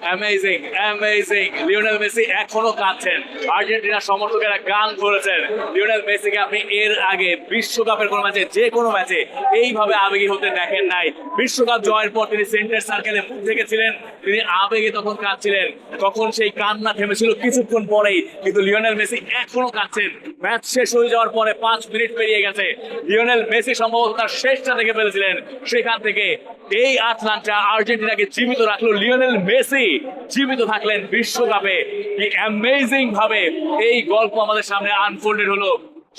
Amazing amazing, Lionel Messi এখনো কাঁদছেন। আর্জেন্টিনার সমর্থকেরা গান ধরেছেন। লিওনেল মেসিকে আপনি এর আগে বিশ্বকাপের কোনো ম্যাচে, যে কোনো ম্যাচে এইভাবে আবেগী হতে দেখেন নাই। বিশ্বকাপ জয়ের পর তিনি সেন্টার সার্কেলে মুখ থেকেছিলেন, তিনি আবেগে তখন কাঁদছিলেন, তখন সেই কান্না থেমেছিল কিছুক্ষণ পরেই, কিন্তু লিওনেল মেসি এখনো কাঁদছেন। ম্যাচ শেষ হয়ে যাওয়ার পরে 5 মিনিট পেরিয়ে গেছে, লিওনেল মেসি সম্ভবত তার শেষটা দেখে ফেলেছিলেন। সেখান থেকে এই আটলান্টা আর্জেন্টিনাকে জীবিত রাখলো লিওনেল মেসি, জীবিত থাকলেন বিশ্বকাপে। কি অ্যামেজিং ভাবে এই গল্প আমাদের সামনে আনফোল্ডেড হলো,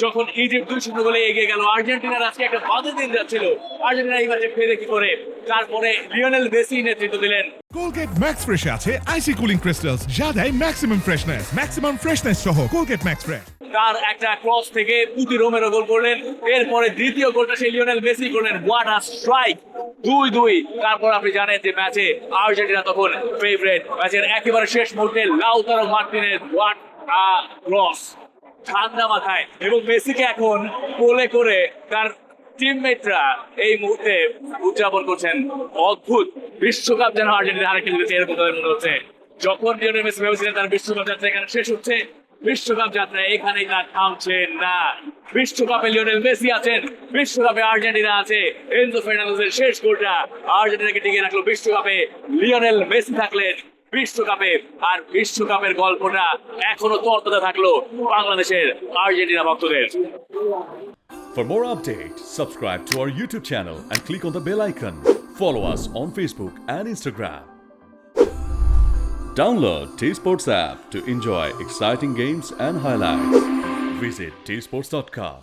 যখন ইজিপ্ট 2-0 গোলে এগিয়ে গেল। আর্জেন্টিনার আজকে একটা বাজে দিন যাচ্ছিল, আর্জেন্টিনা এই ম্যাচে ফেরে কি করে, তারপরে লিওনেল মেসি নেতৃত্ব দিলেন। কোলগেট ম্যাক্স ফ্রেশ আছে আইসি কুলিং ক্রিস্টালস, যা দেয় ম্যাক্সিমাম ফ্রেশনেস সহ কোলগেট ম্যাক্স ফ্রেশ। তার একটা ক্রস থেকে পুতি রোমেরো গোল করলেন, এরপরে দ্বিতীয় গোলটা সেই লিওনেল মেসি করলেন। What a strike, 2-2। তারপর আপনি জানেন যে ম্যাচে আর্জেন্টিনা তখন ফেভারিট। ম্যাচের একেবারে শেষ মুহূর্তে Lautaro Martinez, what a cross, ঠান্ডা মাথায়। এবং মেসিকে এখন কোলে করে তার টিমমেটরা এই মুহূর্তে উদযাপন করছেন। অদ্ভুত, বিশ্বকাপ যেন আর্জেন্টিনা আরেকটা জিতেছে এরকম তাদের মনে হচ্ছে। যখন লিওনেল মেসি ভেবেছিলেন তার বিশ্বকাপ যাত্রা এখানে শেষ হচ্ছে, বিশ্বকাপ যাত্রা এখানেই তার থামছে না। বিশ্বকাপে লিওনেল মেসি আছেন, বিশ্বকাপে আর্জেন্টিনা আছে। এনজো ফার্নান্দেজের শেষ গোলটা আর্জেন্টিনাকে টিকিয়ে রাখলো বিশ্বকাপে। লিওনেল মেসি থাকলেন বিশ্বকাপে, আর বিশ্বকাপের গল্পটা এখনো তর্কতে থাকলো বাংলাদেশের আর্জেন্টিনা ভক্তদের। For more updates, subscribe to our YouTube channel and click on the bell icon. Follow us on Facebook and Instagram. Download T Sports app to enjoy exciting games and highlights. Visit tsports.com.